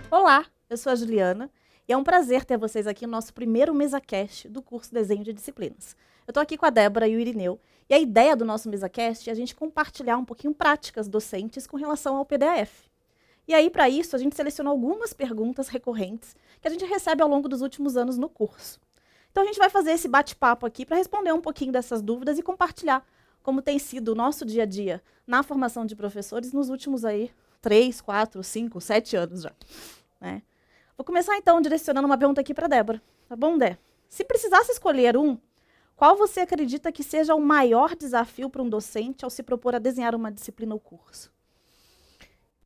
Olá, eu sou a Juliana e é um prazer ter vocês aqui no nosso primeiro MesaCast do curso Desenho de Disciplinas. Eu estou aqui com a Débora e o Irineu e a ideia do nosso MesaCast é a gente compartilhar um pouquinho práticas docentes com relação ao PDAF. E aí, para isso, a gente selecionou algumas perguntas recorrentes que a gente recebe ao longo dos últimos anos no curso. Então, a gente vai fazer esse bate-papo aqui para responder um pouquinho dessas dúvidas e compartilhar como tem sido o nosso dia a dia na formação de professores nos últimos aí 3, 4, 5, 7 anos já. Né? Vou começar, então, direcionando uma pergunta aqui para a Débora. Tá bom, Dé? Se precisasse escolher um, qual você acredita que seja o maior desafio para um docente ao se propor a desenhar uma disciplina ou curso?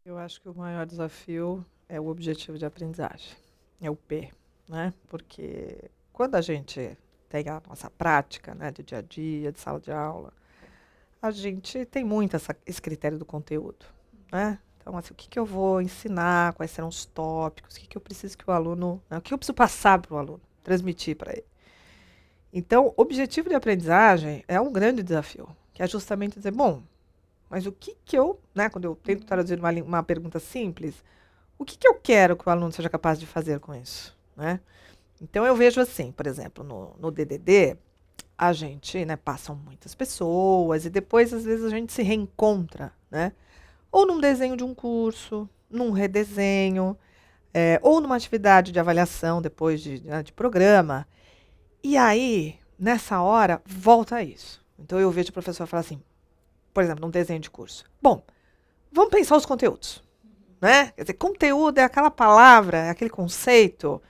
Eu acho que o maior desafio é o objetivo de aprendizagem, é o P, né? Porque quando a gente tem a nossa prática, né, de dia a dia, de sala de aula, a gente tem muito esse critério do conteúdo, né? Então, assim, o que eu vou ensinar, quais serão os tópicos, o que eu preciso que o aluno, né, o que eu preciso passar para o aluno, transmitir para ele. Então, objetivo de aprendizagem é um grande desafio, que é justamente dizer, bom, mas o que eu, né, quando eu tento traduzir uma pergunta simples, o que eu quero que o aluno seja capaz de fazer com isso, né? Então, eu vejo assim, por exemplo, no DDD, a gente, né, passam muitas pessoas e depois, às vezes, a gente se reencontra, né? Ou num desenho de um curso, num redesenho, ou numa atividade de avaliação depois de programa. E aí, nessa hora, volta a isso. Então, eu vejo o professor falar assim, por exemplo, num desenho de curso. Bom, vamos pensar os conteúdos, né? Quer dizer, conteúdo é aquela palavra, é aquele conceito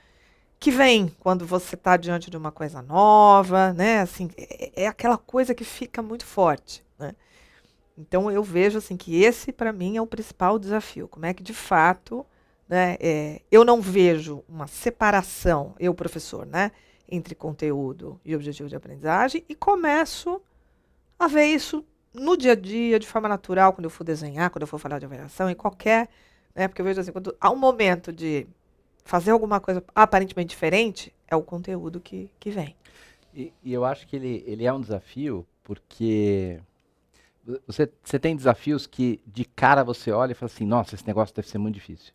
que vem quando você está diante de uma coisa nova, né? Assim, é aquela coisa que fica muito forte, né? Então, eu vejo assim que esse, para mim, é o principal desafio. Como é que, de fato, né, eu não vejo uma separação, eu, professor, né, entre conteúdo e objetivo de aprendizagem, e começo a ver isso no dia a dia, de forma natural, quando eu for desenhar, quando eu for falar de avaliação, em qualquer... Né, porque eu vejo assim, quando há um momento de fazer alguma coisa aparentemente diferente, é o conteúdo que vem. E eu acho que ele é um desafio porque você tem desafios que de cara você olha e fala assim, nossa, esse negócio deve ser muito difícil.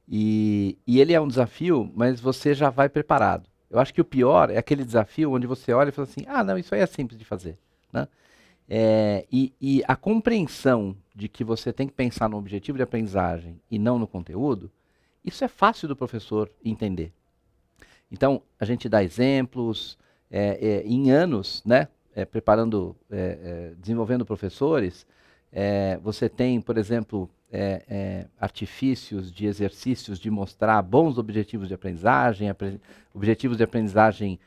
E ele é um desafio, mas você já vai preparado. Eu acho que o pior é aquele desafio onde você olha e fala assim, ah, não, isso aí é simples de fazer, né? E a compreensão de que você tem que pensar no objetivo de aprendizagem e não no conteúdo, isso é fácil do professor entender. Então, a gente dá exemplos, em anos, né, preparando, desenvolvendo professores, você tem, por exemplo, artifícios de exercícios de mostrar bons objetivos de aprendizagem, objetivos de aprendizagem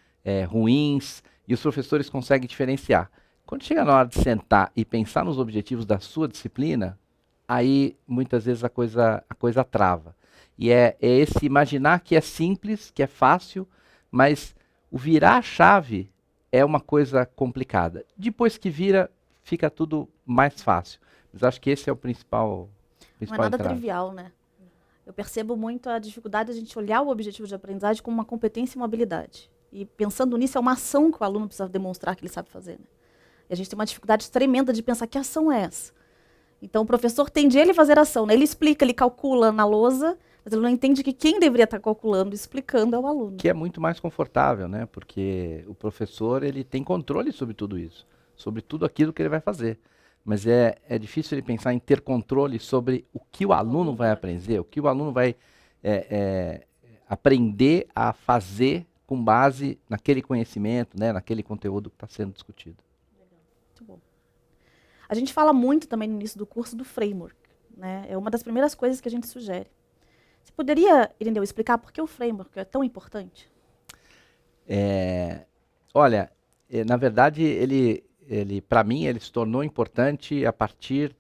ruins, e os professores conseguem diferenciar. Quando chega na hora de sentar e pensar nos objetivos da sua disciplina, aí muitas vezes a coisa trava. E é esse imaginar que é simples, que é fácil, mas o virar a chave é uma coisa complicada. Depois que vira, fica tudo mais fácil. Mas acho que esse é o principal Não é nada entrave. trivial, né? Eu percebo muito a dificuldade de a gente olhar o objetivo de aprendizagem como uma competência e uma habilidade. E pensando nisso, é uma ação que o aluno precisa demonstrar que ele sabe fazer. Né? E a gente tem uma dificuldade tremenda de pensar que ação é essa. Então, o professor tende ele a fazer ação. Né? Ele explica, ele calcula na lousa, mas ele não entende que quem deveria estar calculando e explicando é o aluno. Que é muito mais confortável, né? Porque o professor ele tem controle sobre tudo isso, sobre tudo aquilo que ele vai fazer. Mas é difícil ele pensar em ter controle sobre o que o aluno vai aprender, o que o aluno vai aprender a fazer com base naquele conhecimento, né? Naquele conteúdo que está sendo discutido. Muito bom. A gente fala muito também no início do curso do framework. Né? É uma das primeiras coisas que a gente sugere. Você poderia, Irineu, explicar por que o framework é tão importante? Olha, na verdade, ele para mim, ele se tornou importante a partir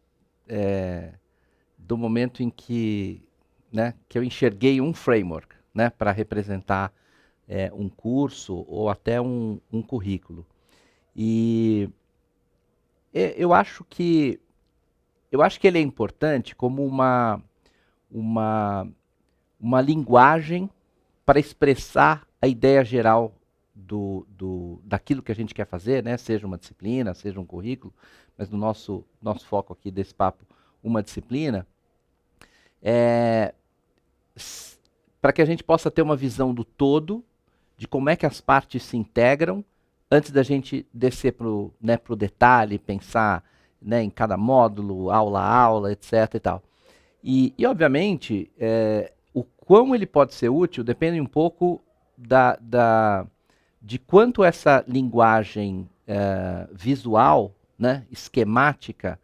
do momento em que, né, que eu enxerguei um framework, né, para representar um curso ou até um currículo. E eu acho que ele é importante como uma linguagem para expressar a ideia geral daquilo que a gente quer fazer, né? Seja uma disciplina, seja um currículo, mas no nosso foco aqui desse papo, uma disciplina, para que a gente possa ter uma visão do todo, de como é que as partes se integram, antes da gente descer para o detalhe, pensar, né, em cada módulo, aula a aula, etc. e tal. E obviamente, o quão ele pode ser útil depende um pouco de quanto essa linguagem visual, né, esquemática,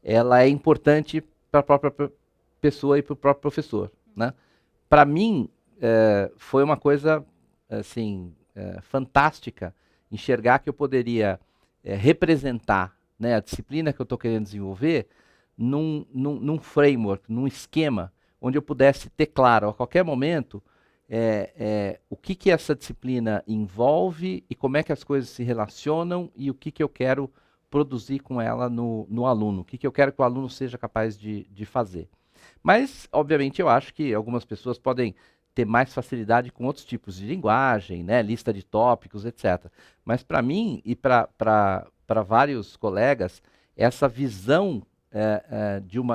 ela é importante para a própria pessoa e para o próprio professor, né? Para mim, foi uma coisa assim, fantástica enxergar que eu poderia representar, né, a disciplina que eu estou querendo desenvolver num framework, num esquema, onde eu pudesse ter claro a qualquer momento o que essa disciplina envolve e como é que as coisas se relacionam e o que eu quero produzir com ela no aluno, o que eu quero que o aluno seja capaz de fazer. Mas, obviamente, eu acho que algumas pessoas podem ter mais facilidade com outros tipos de linguagem, né, lista de tópicos, etc. Mas para mim e para vários colegas, essa visão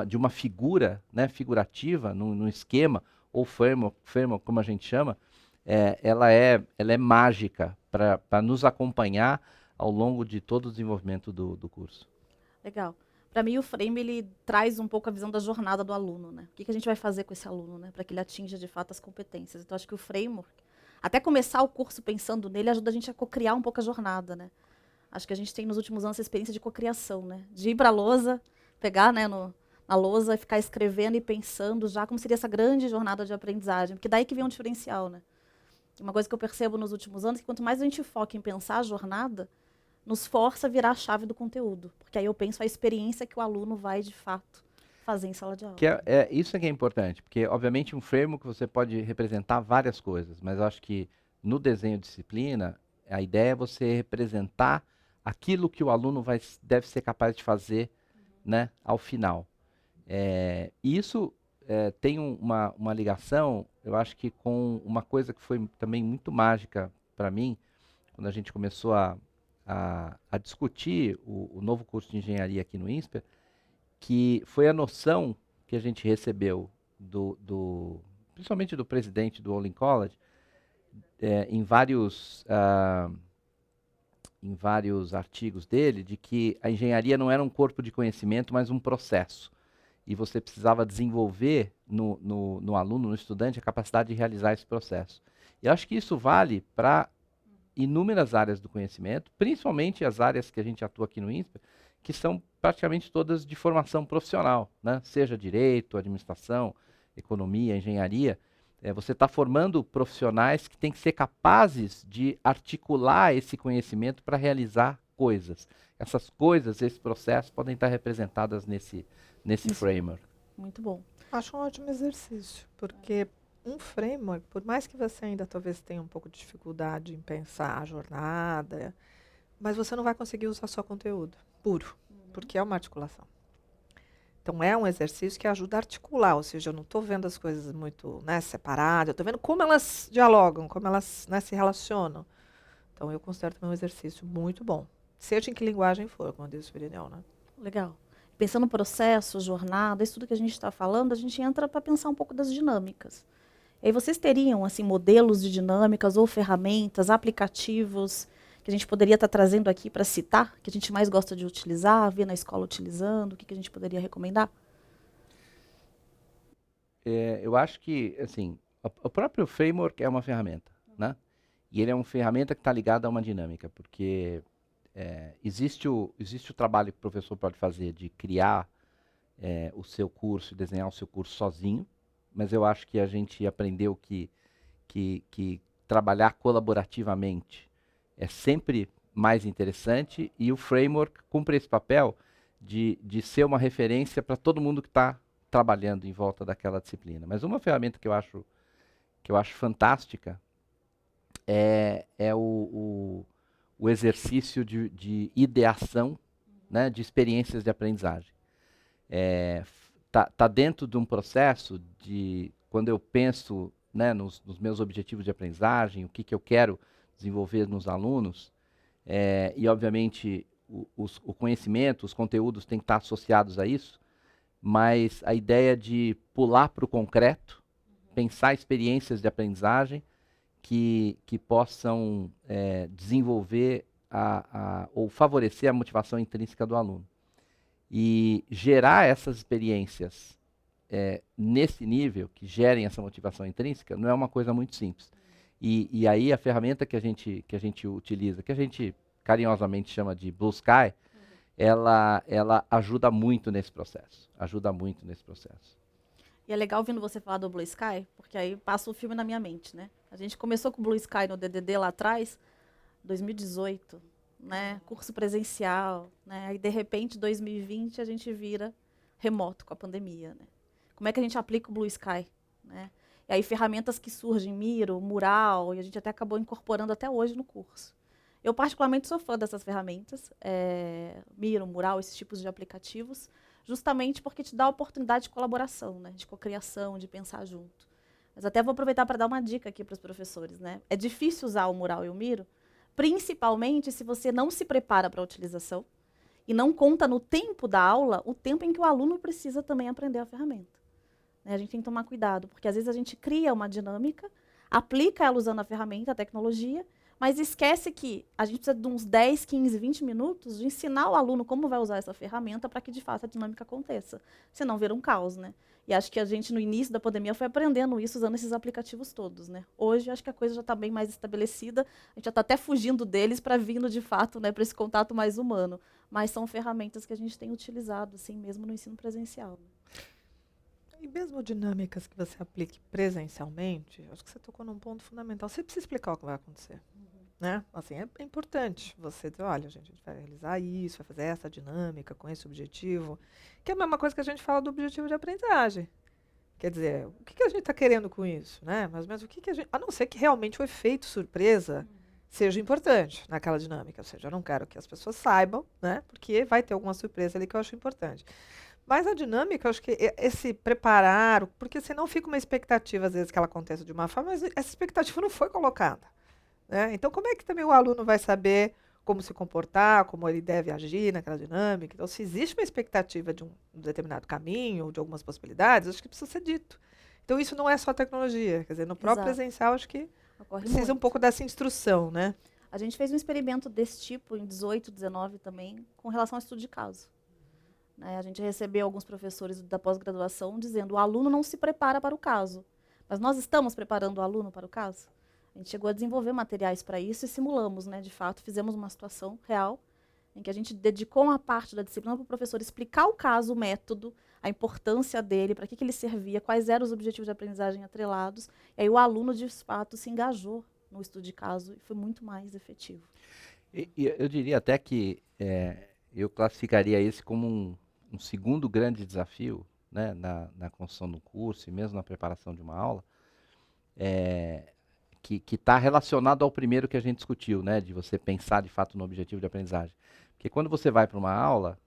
de uma figura, né, figurativa, num esquema, ou framework, como a gente chama, ela é mágica para nos acompanhar ao longo de todo o desenvolvimento do curso. Legal. Para mim, o frame ele traz um pouco a visão da jornada do aluno, né? O que a gente vai fazer com esse aluno, né? Para que ele atinja de fato as competências. Então, acho que o framework, até começar o curso pensando nele, ajuda a gente a cocriar um pouco a jornada, né? Acho que a gente tem nos últimos anos essa experiência de cocriação, né? De ir para a lousa, pegar, né, na lousa e ficar escrevendo e pensando já como seria essa grande jornada de aprendizagem, porque daí que vem um diferencial, né? Uma coisa que eu percebo nos últimos anos é que quanto mais a gente foca em pensar a jornada, nos força a virar a chave do conteúdo. Porque aí eu penso a experiência que o aluno vai, de fato, fazer em sala de aula. Isso é que é importante, porque, obviamente, um framework você pode representar várias coisas, mas eu acho que no desenho de disciplina, a ideia é você representar aquilo que o aluno deve ser capaz de fazer, né, ao final. E isso tem uma ligação, eu acho que com uma coisa que foi também muito mágica para mim, quando a gente começou a discutir o novo curso de engenharia aqui no INSPER, que foi a noção que a gente recebeu principalmente do presidente do Olin College, em vários artigos dele, de que a engenharia não era um corpo de conhecimento, mas um processo. E você precisava desenvolver no aluno, no estudante, a capacidade de realizar esse processo. E eu acho que isso vale para inúmeras áreas do conhecimento, principalmente as áreas que a gente atua aqui no INSPER, que são praticamente todas de formação profissional, né? Seja direito, administração, economia, engenharia. Você está formando profissionais que têm que ser capazes de articular esse conhecimento para realizar coisas. Essas coisas, esses processos podem estar representadas nesse framework. Muito bom. Acho um ótimo exercício, porque um framework, por mais que você ainda talvez tenha um pouco de dificuldade em pensar a jornada, mas você não vai conseguir usar só conteúdo puro, porque é uma articulação. Então, é um exercício que ajuda a articular, ou seja, eu não estou vendo as coisas muito, né, separadas, eu estou vendo como elas dialogam, como elas, né, se relacionam. Então, eu considero também um exercício muito bom, seja em que linguagem for, como disse o Irineu, né? Legal. Pensando no processo, jornada, isso tudo que a gente está falando, a gente entra para pensar um pouco das dinâmicas. E aí vocês teriam assim, modelos de dinâmicas ou ferramentas, aplicativos que a gente poderia estar trazendo aqui para citar, que a gente mais gosta de utilizar, ver na escola utilizando, o que a gente poderia recomendar? Eu acho que, assim, o próprio framework é uma ferramenta, né? E ele é uma ferramenta que está ligada a uma dinâmica, porque existe o trabalho que o professor pode fazer de criar o seu curso, desenhar o seu curso sozinho, mas eu acho que a gente aprendeu que trabalhar colaborativamente é sempre mais interessante e o framework cumpre esse papel de ser uma referência para todo mundo que está trabalhando em volta daquela disciplina. Mas uma ferramenta que eu acho fantástica é o exercício de ideação, né, de experiências de aprendizagem. Tá dentro de um processo de, quando eu penso, né, nos meus objetivos de aprendizagem, o que eu quero desenvolver nos alunos, e obviamente o conhecimento, os conteúdos têm que estar associados a isso, mas a ideia de pular para o concreto, pensar experiências de aprendizagem que possam desenvolver ou favorecer a motivação intrínseca do aluno. E gerar essas experiências nesse nível, que gerem essa motivação intrínseca, não é uma coisa muito simples. E aí a ferramenta que a gente utiliza, que a gente carinhosamente chama de Blue Sky, ela ajuda muito nesse processo. Ajuda muito nesse processo. E é legal ouvindo você falar do Blue Sky, porque aí passa o filme na minha mente, né? A gente começou com o Blue Sky no DDD lá atrás, 2018, né? Curso presencial, né? Aí de repente 2020 a gente vira remoto com a pandemia, né? Como é que a gente aplica o Blue Sky, né? E aí ferramentas que surgem, Miro, Mural, e a gente até acabou incorporando até hoje no curso. Eu particularmente sou fã dessas ferramentas, Miro, Mural, esses tipos de aplicativos, justamente porque te dá a oportunidade de colaboração, né? De cocriação, de pensar junto. Mas até vou aproveitar para dar uma dica aqui para os professores, né? É difícil usar o Mural e o Miro, principalmente se você não se prepara para a utilização e não conta no tempo da aula o tempo em que o aluno precisa também aprender a ferramenta. A gente tem que tomar cuidado, porque às vezes a gente cria uma dinâmica, aplica ela usando a ferramenta, a tecnologia, mas esquece que a gente precisa de uns 10, 15, 20 minutos de ensinar o aluno como vai usar essa ferramenta para que, de fato, a dinâmica aconteça. Senão vira um caos, né? E acho que a gente, no início da pandemia, foi aprendendo isso usando esses aplicativos todos, né? Hoje, acho que a coisa já está bem mais estabelecida, a gente já está até fugindo deles para vindo, de fato, né, para esse contato mais humano. Mas são ferramentas que a gente tem utilizado, assim, mesmo no ensino presencial. E mesmo dinâmicas que você aplique presencialmente, acho que você tocou num ponto fundamental. Você precisa explicar o que vai acontecer. Né? Assim, é importante você dizer, olha, gente, a gente vai realizar isso, vai fazer essa dinâmica com esse objetivo, que é a mesma coisa que a gente fala do objetivo de aprendizagem. Quer dizer, o que a gente está querendo com isso? Né? Mas o que a gente... A não ser que realmente o efeito surpresa seja importante naquela dinâmica. Ou seja, eu não quero que as pessoas saibam, né? Porque vai ter alguma surpresa ali que eu acho importante. Mas a dinâmica, eu acho que esse preparar, porque senão fica uma expectativa, às vezes, que ela aconteça de uma forma, mas essa expectativa não foi colocada. Né? Então, como é que também o aluno vai saber como se comportar, como ele deve agir naquela dinâmica? Então, se existe uma expectativa de um determinado caminho, ou de algumas possibilidades, acho que precisa ser dito. Então, isso não é só tecnologia. Quer dizer, no próprio presencial, acho que precisa um pouco dessa instrução, né? A gente fez um experimento desse tipo em 18, 19 também, com relação ao estudo de caso. A gente recebeu alguns professores da pós-graduação dizendo: o aluno não se prepara para o caso. Mas nós estamos preparando o aluno para o caso? A gente chegou a desenvolver materiais para isso e simulamos, né? De fato, fizemos uma situação real em que a gente dedicou uma parte da disciplina para o professor explicar o caso, o método, a importância dele, para que ele servia, quais eram os objetivos de aprendizagem atrelados. E aí o aluno, de fato, se engajou no estudo de caso e foi muito mais efetivo. E eu diria até que eu classificaria esse como um segundo grande desafio, né, na construção do curso e mesmo na preparação de uma aula, que está relacionado ao primeiro que a gente discutiu, né, de você pensar de fato no objetivo de aprendizagem. Porque quando você vai para uma aula,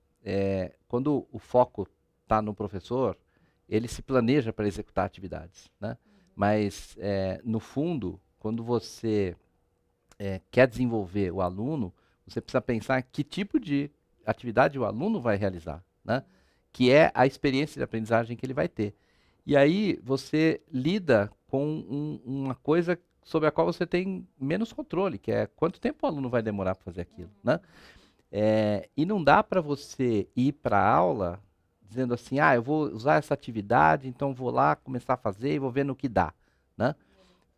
quando o foco está no professor, ele se planeja para executar atividades, né? Mas, no fundo, quando você quer desenvolver o aluno, você precisa pensar que tipo de atividade o aluno vai realizar, né? Que é a experiência de aprendizagem que ele vai ter. E aí você lida com uma coisa sobre a qual você tem menos controle, que é quanto tempo o aluno vai demorar para fazer aquilo, né? E não dá para você ir para a aula dizendo assim, eu vou usar essa atividade, então vou lá começar a fazer e vou ver no que dá, né?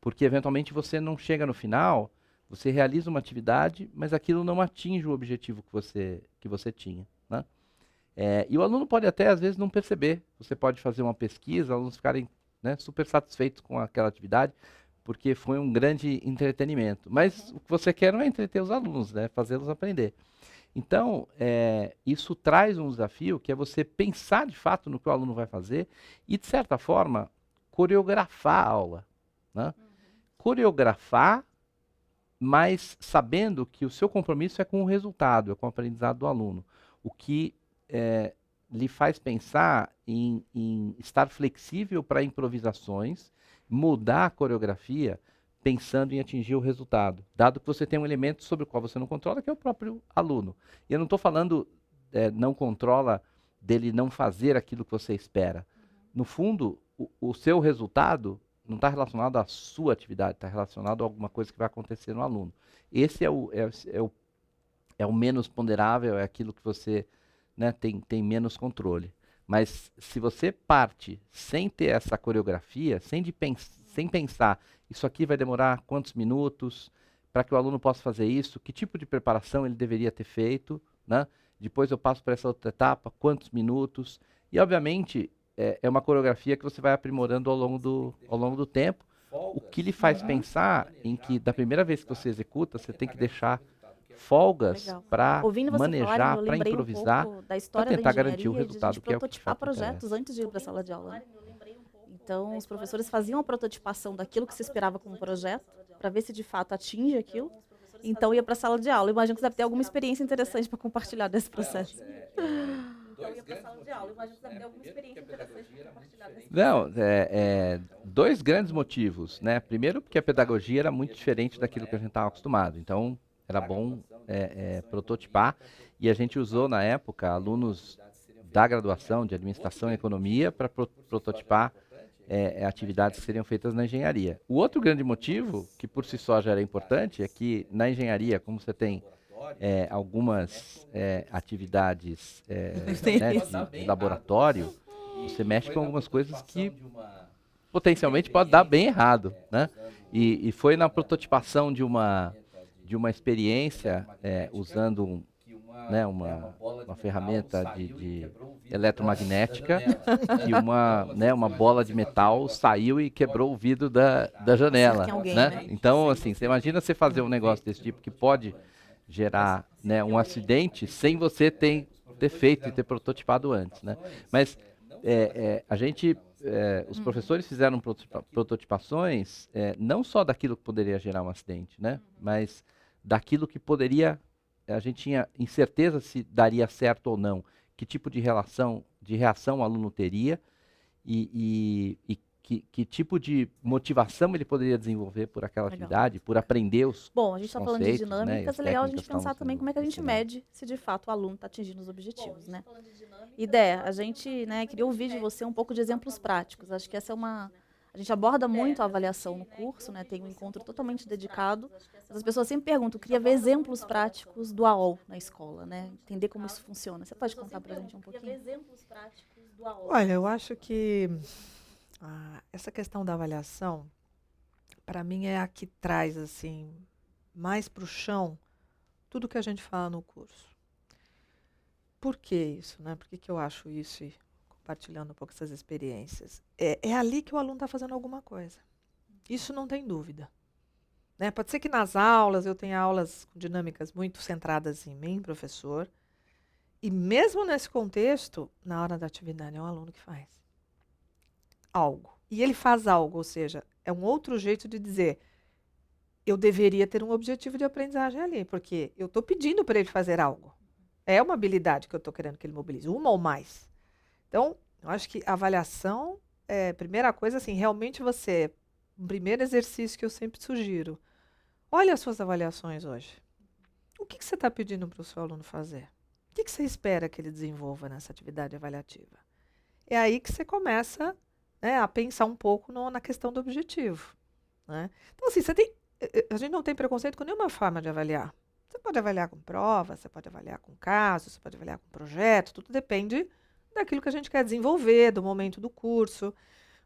Porque eventualmente você não chega no final, você realiza uma atividade, mas aquilo não atinge o objetivo que você tinha, né? E o aluno pode até, às vezes, não perceber. Você pode fazer uma pesquisa, alunos ficarem, né, super satisfeitos com aquela atividade, porque foi um grande entretenimento. Mas o que você quer não é entreter os alunos, né, fazê-los aprender. Então, isso traz um desafio, que é você pensar de fato no que o aluno vai fazer e, de certa forma, coreografar a aula, né? Coreografar, mas sabendo que o seu compromisso é com o resultado, é com o aprendizado do aluno. O que lhe faz pensar em estar flexível para improvisações, mudar a coreografia pensando em atingir o resultado, dado que você tem um elemento sobre o qual você não controla, que é o próprio aluno. E eu não estou falando não controla dele não fazer aquilo que você espera. No fundo, o seu resultado não está relacionado à sua atividade, está relacionado a alguma coisa que vai acontecer no aluno. Esse é o menos ponderável, é aquilo que você, né, tem menos controle. Mas se você parte sem ter essa coreografia, sem pensar, isso aqui vai demorar quantos minutos, para que o aluno possa fazer isso, que tipo de preparação ele deveria ter feito, né? Depois eu passo para essa outra etapa, quantos minutos. E, obviamente, é uma coreografia que você vai aprimorando ao longo do tempo, o que lhe faz pensar em que, da primeira vez que você executa, você tem que deixar folgas Legal. para Ouvindo você falarem, manejar, eu para lembrei um improvisar, pouco da para história da tentar garantir o engenharia, de a resultado gente que é o que de prototipar fato interessa. projetos antes de ir para a sala de aula, né? Então, os professores faziam a prototipação daquilo que se esperava como projeto, para ver se de fato atinge aquilo. Então, ia para a sala de aula. Eu imagino que você deve ter alguma experiência interessante para compartilhar desse processo. Não, dois grandes motivos, né? Primeiro, porque a pedagogia era muito diferente daquilo que a gente estava acostumado. Então, era bom prototipar. E a gente usou, na época, alunos da graduação de Administração e Economia para prototipar atividades que seriam feitas na engenharia. O outro grande motivo, que por si só já era importante, é que na engenharia, como você tem algumas atividades né, de laboratório, você mexe com algumas coisas que potencialmente pode dar bem errado, né? E foi na prototipação de uma experiência usando uma ferramenta de eletromagnética que uma bola de metal saiu e quebrou o vidro da janela, Alguém, né? né? Então, assim, você imagina você fazer um negócio desse tipo que pode gerar, né, um acidente sem você ter feito e ter prototipado antes, né? Mas os professores fizeram prototipações não só daquilo que poderia gerar um acidente, né? Mas daquilo que poderia, a gente tinha incerteza se daria certo ou não, que tipo de reação o aluno teria e que tipo de motivação ele poderia desenvolver por aquela Legal. atividade, por aprender os Bom, a gente está falando de conceitos, né, e dinâmicas, as é legal a gente técnicas que estavam pensar também sendo como é que a gente ensinadas. mede se de fato o aluno está atingindo os objetivos, né? Ideia, a gente queria ouvir de você um pouco de exemplos práticos. Acho que essa é uma... A gente aborda muito a avaliação no curso, né? Tem um encontro totalmente dedicado. As pessoas sempre perguntam, queria ver exemplos práticos do AOL na escola, né? Entender como isso funciona. Você pode contar para a gente um pouquinho? Olha, eu acho que essa questão da avaliação, para mim, é a que traz assim mais para o chão tudo que a gente fala no curso. Por que isso, né? Por que eu acho isso, e compartilhando um pouco essas experiências? É ali que o aluno está fazendo alguma coisa. Isso não tem dúvida. Né? Pode ser que nas aulas eu tenha aulas com dinâmicas muito centradas em mim, professor, e mesmo nesse contexto, na hora da atividade, é um aluno que faz algo. E ele faz algo, ou seja, é um outro jeito de dizer eu deveria ter um objetivo de aprendizagem ali, porque eu estou pedindo para ele fazer algo. É uma habilidade que eu estou querendo que ele mobilize, uma ou mais. Então, eu acho que a avaliação é a primeira coisa, assim, realmente um primeiro exercício que eu sempre sugiro. Olha as suas avaliações hoje. O que você está pedindo para o seu aluno fazer? O que você espera que ele desenvolva nessa atividade avaliativa? É aí que você começa, né, a pensar um pouco na questão do objetivo. Né? Então, assim, a gente não tem preconceito com nenhuma forma de avaliar. Você pode avaliar com prova, você pode avaliar com caso, você pode avaliar com projeto, tudo depende daquilo que a gente quer desenvolver, do momento do curso.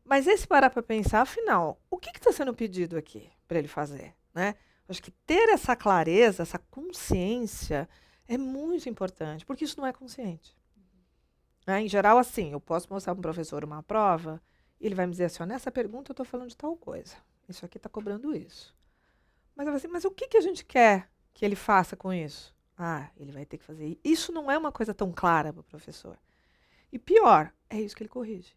Mas esse parar para pensar, afinal, o que está sendo pedido aqui para ele fazer? Né? Acho que ter essa clareza, essa consciência é muito importante, porque isso não é consciente. Né? Em geral, assim, eu posso mostrar para um professor uma prova e ele vai me dizer assim, nessa pergunta eu estou falando de tal coisa. Isso aqui está cobrando isso. Mas eu vou assim, mas o que a gente quer que ele faça com isso? Ele vai ter que fazer. Isso não é uma coisa tão clara para o professor. E pior, é isso que ele corrige.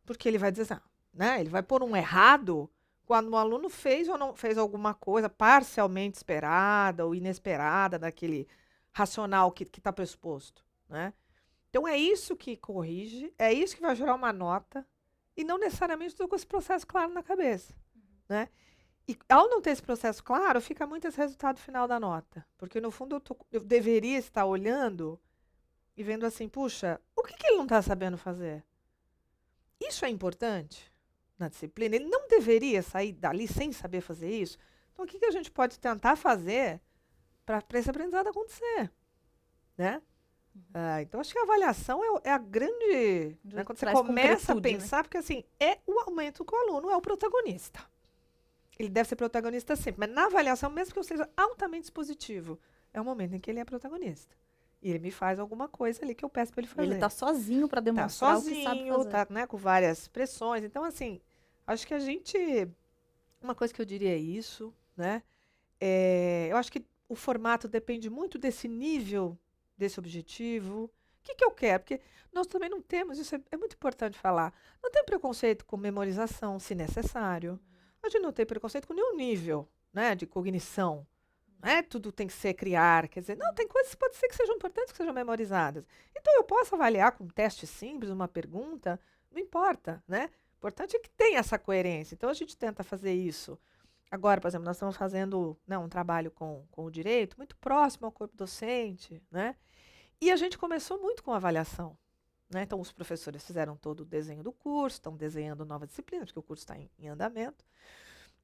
Porque ele vai dizer assim, né? Ele vai pôr um errado quando o aluno fez ou não fez alguma coisa parcialmente esperada ou inesperada daquele racional que está pressuposto. Né? Então é isso que corrige, é isso que vai gerar uma nota e não necessariamente estou com esse processo claro na cabeça. Né? E ao não ter esse processo claro, fica muito esse resultado final da nota. Porque, no fundo, eu deveria estar olhando e vendo assim, puxa, o que ele não está sabendo fazer? Isso é importante na disciplina? Ele não deveria sair dali sem saber fazer isso? Então, o que a gente pode tentar fazer para esse aprendizado acontecer? Né? Então, acho que a avaliação é a grande... Né, quando você começa a pensar, né? Porque assim, é o aumento que o aluno é o protagonista. Ele deve ser protagonista sempre, mas na avaliação, mesmo que eu seja altamente expositivo, é o momento em que ele é protagonista. E ele me faz alguma coisa ali que eu peço para ele fazer. Ele está sozinho para demonstrar o que sabe fazer. Tá, né, com várias pressões. Então, assim, acho que a gente... Uma coisa que eu diria é isso, né? Eu acho que o formato depende muito desse nível, desse objetivo. O que eu quero? Porque nós também não temos, isso é muito importante falar, não tem preconceito com memorização, se necessário. A gente não tem preconceito com nenhum nível, né, de cognição. Não é tudo tem que ser criar, quer dizer, não, tem coisas que pode ser que sejam importantes, que sejam memorizadas. Então, eu posso avaliar com um teste simples, uma pergunta, não importa, né? O importante é que tenha essa coerência. Então, a gente tenta fazer isso. Agora, por exemplo, nós estamos fazendo, né, um trabalho com o direito, muito próximo ao corpo docente, né? E a gente começou muito com avaliação. Né? Então, os professores fizeram todo o desenho do curso, estão desenhando nova disciplina, porque o curso está em andamento.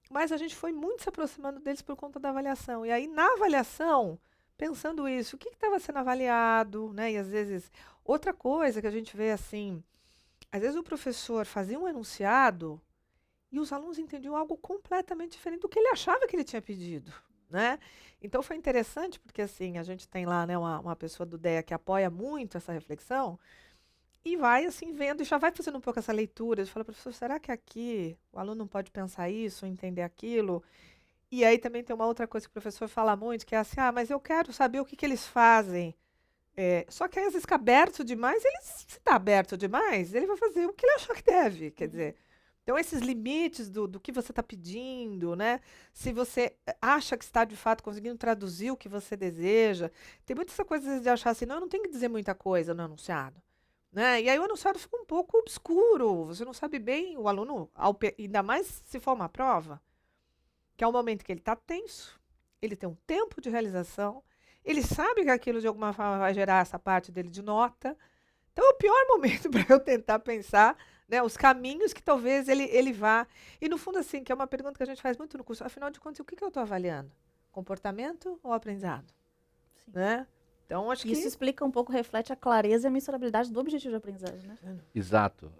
Mas a gente foi muito se aproximando deles por conta da avaliação. E aí, na avaliação, pensando isso, o que estava sendo avaliado, né? E às vezes, outra coisa que a gente vê assim, às vezes o professor fazia um enunciado e os alunos entendiam algo completamente diferente do que ele achava que ele tinha pedido. Né? Então foi interessante, porque assim, a gente tem lá, né, uma pessoa do DEA que apoia muito essa reflexão, e vai assim vendo, e já vai fazendo um pouco essa leitura. Ele fala, professor, será que aqui o aluno não pode pensar isso, entender aquilo? E aí também tem uma outra coisa que o professor fala muito, que é assim, mas eu quero saber o que eles fazem. Só que aí às vezes fica aberto demais, se está aberto demais, ele vai fazer o que ele achar que deve. Quer dizer, então esses limites do que você está pedindo, né? Se você acha que está de fato conseguindo traduzir o que você deseja, tem muita essa coisa de achar assim, não, eu não tenho que dizer muita coisa no enunciado. Né? E aí o enunciado fica um pouco obscuro, você não sabe bem, o aluno, ainda mais se for uma prova, que é o momento que ele está tenso, ele tem um tempo de realização, ele sabe que aquilo de alguma forma vai gerar essa parte dele de nota. Então é o pior momento para eu tentar pensar, né, os caminhos que talvez ele vá. E no fundo, assim, que é uma pergunta que a gente faz muito no curso, afinal de contas, o que eu estou avaliando? Comportamento ou aprendizado? Sim. Né? Então, acho Isso explica um pouco, reflete a clareza e a mensurabilidade do objetivo de aprendizagem, né? Exato.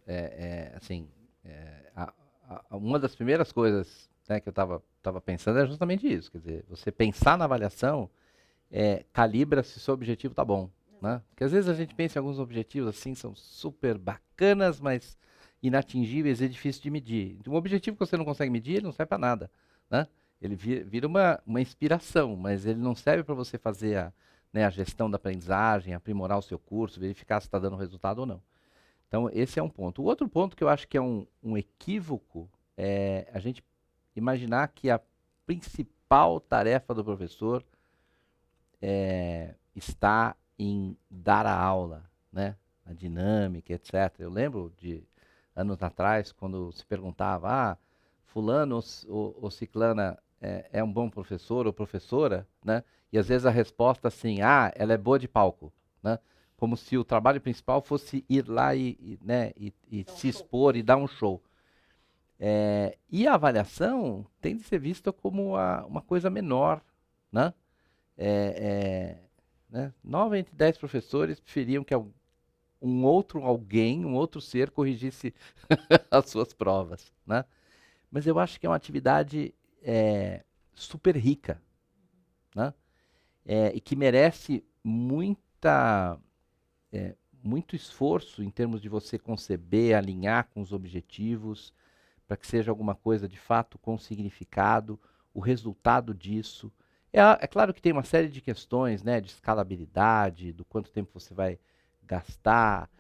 Uma das primeiras coisas, né, que eu estava pensando é justamente isso. Quer dizer, você pensar na avaliação, calibra se o seu objetivo está bom. Né? Porque às vezes a gente pensa em alguns objetivos assim, são super bacanas, mas inatingíveis e difíceis de medir. Um objetivo que você não consegue medir, ele não serve para nada. Né? Ele vira uma inspiração, mas ele não serve para você fazer a gestão da aprendizagem, aprimorar o seu curso, verificar se está dando resultado ou não. Então, esse é um ponto. O outro ponto que eu acho que é um equívoco é a gente imaginar que a principal tarefa do professor está em dar a aula, né? A dinâmica, etc. Eu lembro de anos atrás, quando se perguntava, fulano ou ciclana é um bom professor ou professora, né? E às vezes a resposta assim, ela é boa de palco, né? Como se o trabalho principal fosse ir lá e se expor e dar um show. E a avaliação tem de ser vista como uma coisa menor, né? 9 entre 10 professores preferiam que um outro ser corrigisse as suas provas, né? Mas eu acho que é uma atividade super rica, né? E que merece muito esforço em termos de você conceber, alinhar com os objetivos, para que seja alguma coisa de fato com significado, o resultado disso. É claro que tem uma série de questões, né, de escalabilidade, do quanto tempo você vai gastar,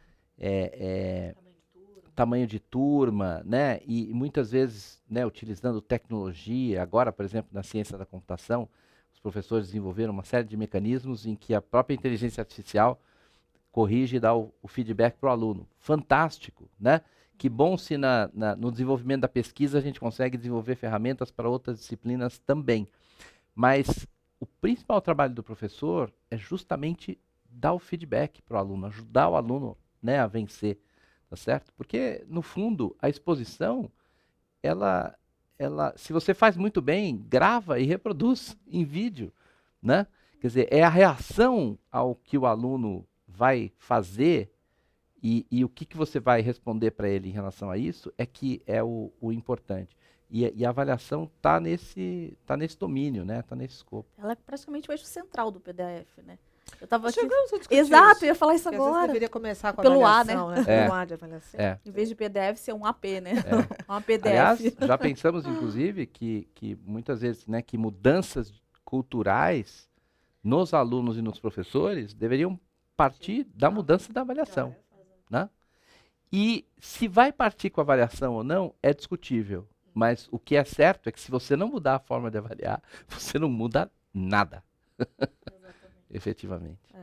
tamanho de turma, né, e muitas vezes, né, utilizando tecnologia. Agora, por exemplo, na ciência da computação, os professores desenvolveram uma série de mecanismos em que a própria inteligência artificial corrige e dá o feedback para o aluno. Fantástico, né? Que bom se no desenvolvimento da pesquisa a gente consegue desenvolver ferramentas para outras disciplinas também. Mas o principal trabalho do professor é justamente dar o feedback para o aluno, ajudar o aluno, né, a vencer, tá certo? Porque, no fundo, a exposição, ela, se você faz muito bem, grava e reproduz em vídeo, né? Quer dizer, é a reação ao que o aluno vai fazer e o que você vai responder para ele em relação a isso é que é o importante. E a avaliação está nesse domínio, né? Está nesse escopo. Ela é praticamente o eixo central do PDF, né? Eu estava aqui... Chegamos a discutir Exato, isso, eu ia falar isso que às vezes agora. deveria começar com a Pelo A, avaliação, né? É. Pelo A de avaliação. É. Em vez de PDF, ser um AP, né? Uma Aliás, PDF. já pensamos, inclusive, que muitas vezes, né, que mudanças culturais nos alunos e nos professores deveriam partir da mudança da avaliação, né? E se vai partir com a avaliação ou não, é discutível. Mas o que é certo é que se você não mudar a forma de avaliar, você não muda nada. Efetivamente.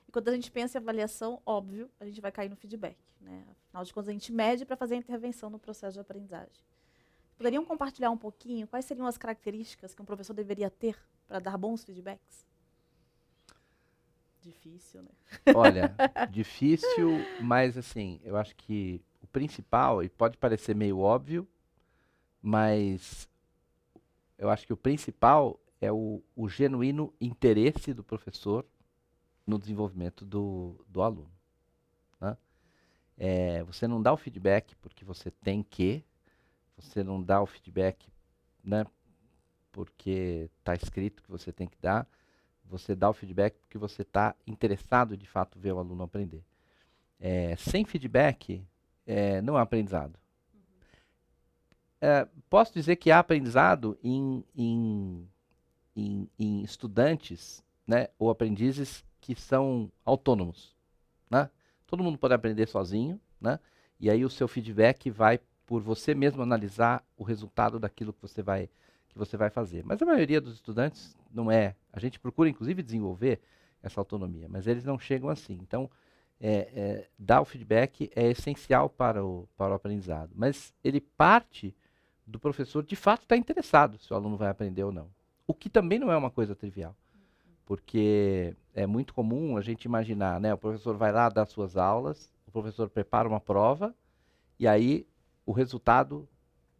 E quando a gente pensa em avaliação, óbvio, a gente vai cair no feedback, né? Afinal de contas, a gente mede para fazer a intervenção no processo de aprendizagem. Poderiam compartilhar um pouquinho quais seriam as características que um professor deveria ter para dar bons feedbacks? Difícil, né? Olha, difícil, mas assim, eu acho que o principal, e pode parecer meio óbvio, mas eu acho que o principal é o genuíno interesse do professor no desenvolvimento do aluno, né? Você não dá o feedback porque você tem que, você não dá o feedback, né, porque está escrito que você tem que dar, você dá o feedback porque você está interessado de fato ver o aluno aprender. Sem feedback, não há aprendizado. Posso dizer que há aprendizado em estudantes, né, ou aprendizes que são autônomos, né? Todo mundo pode aprender sozinho, né? E aí o seu feedback vai por você mesmo analisar o resultado daquilo que você vai fazer. Mas a maioria dos estudantes não é. A gente procura, inclusive, desenvolver essa autonomia, mas eles não chegam assim. Então, dar o feedback é essencial para o aprendizado. Mas ele parte do professor, de fato, estar interessado se o aluno vai aprender ou não. O que também não é uma coisa trivial, porque é muito comum a gente imaginar, né? O professor vai lá dar suas aulas, o professor prepara uma prova, e aí o resultado,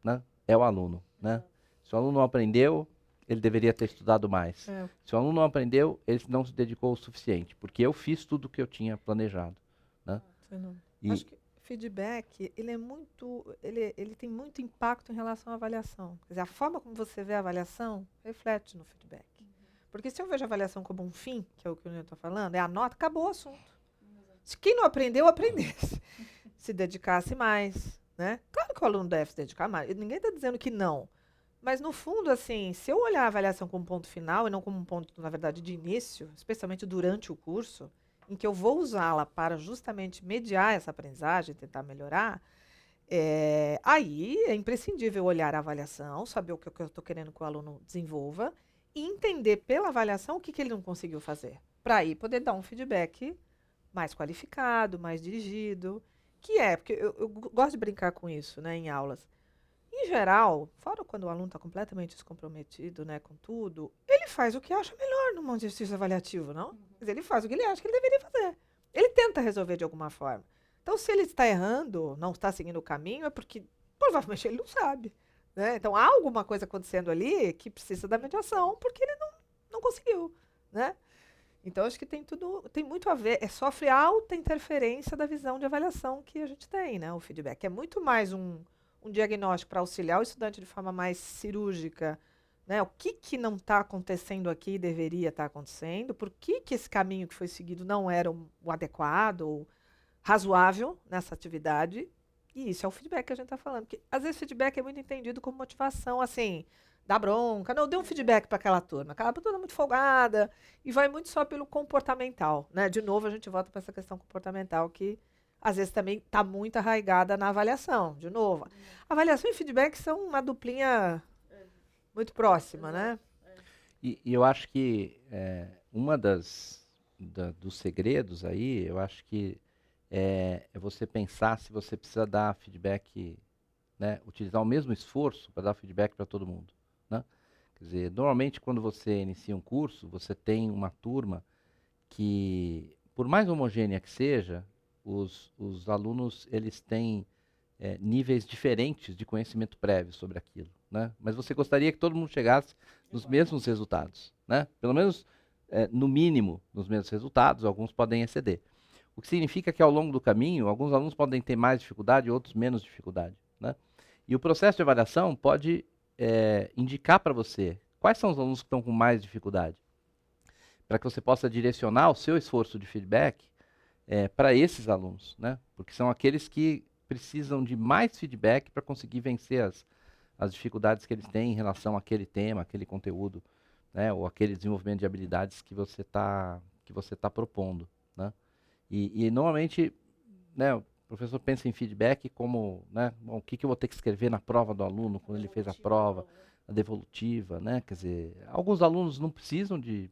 né, é o aluno, né? Se o aluno não aprendeu, ele deveria ter estudado mais. Se o aluno não aprendeu, ele não se dedicou o suficiente, porque eu fiz tudo o que eu tinha planejado, né? Acho que feedback, ele tem muito impacto em relação à avaliação. Quer dizer, a forma como você vê a avaliação reflete no feedback. Porque se eu vejo a avaliação como um fim, que é o que eu estou falando, é a nota, acabou o assunto. Se quem não aprendeu, aprendesse. Se dedicasse mais, né? Claro que o aluno deve se dedicar mais. Ninguém está dizendo que não. Mas, no fundo, assim, se eu olhar a avaliação como ponto final e não como um ponto, na verdade, de início, especialmente durante o curso, em que eu vou usá-la para justamente mediar essa aprendizagem, tentar melhorar, aí é imprescindível olhar a avaliação, saber o que eu estou querendo que o aluno desenvolva e entender pela avaliação o que ele não conseguiu fazer, para aí poder dar um feedback mais qualificado, mais dirigido, porque eu gosto de brincar com isso, né, em aulas. Em geral, fora quando o aluno está completamente descomprometido, né, com tudo, ele faz o que acha melhor num exercício avaliativo, não? Quer dizer, ele faz o que ele acha que ele deveria fazer. Ele tenta resolver de alguma forma. Então, se ele está errando, não está seguindo o caminho, é porque provavelmente ele não sabe, né? Então, há alguma coisa acontecendo ali que precisa da mediação, porque ele não conseguiu, né? Então, acho que tem muito a ver, sofre alta interferência da visão de avaliação que a gente tem, né? O feedback é muito mais um diagnóstico para auxiliar o estudante de forma mais cirúrgica, né? O que não está acontecendo aqui deveria estar acontecendo, por que esse caminho que foi seguido não era o adequado ou razoável nessa atividade, e isso é o feedback que a gente está falando, porque às vezes feedback é muito entendido como motivação, assim, dá bronca, não, dê um feedback para aquela turma é muito folgada, e vai muito só pelo comportamental, né? De novo, a gente volta para essa questão comportamental que às vezes também está muito arraigada na avaliação. De novo, avaliação e feedback são uma duplinha muito próxima, né? E eu acho que uma dos segredos aí, eu acho que é você pensar se você precisa dar feedback, né, utilizar o mesmo esforço para dar feedback para todo mundo, né? Quer dizer, normalmente quando você inicia um curso, você tem uma turma que, por mais homogênea que seja, os alunos eles têm níveis diferentes de conhecimento prévio sobre aquilo, né? Mas você gostaria que todo mundo chegasse nos mesmos resultados, né? Pelo menos, no mínimo, nos mesmos resultados, alguns podem exceder. O que significa que ao longo do caminho, alguns alunos podem ter mais dificuldade, outros menos dificuldade, né? E o processo de avaliação pode indicar para você quais são os alunos que estão com mais dificuldade, para que você possa direcionar o seu esforço de feedback para esses alunos, né? Porque são aqueles que precisam de mais feedback para conseguir vencer as dificuldades que eles têm em relação àquele tema, aquele conteúdo, né? Ou aquele desenvolvimento de habilidades que você tá propondo, né? E normalmente, né, o professor pensa em feedback como, né, bom, o que eu vou ter que escrever na prova do aluno quando ele fez a prova, a devolutiva, né? Quer dizer, alguns alunos não precisam de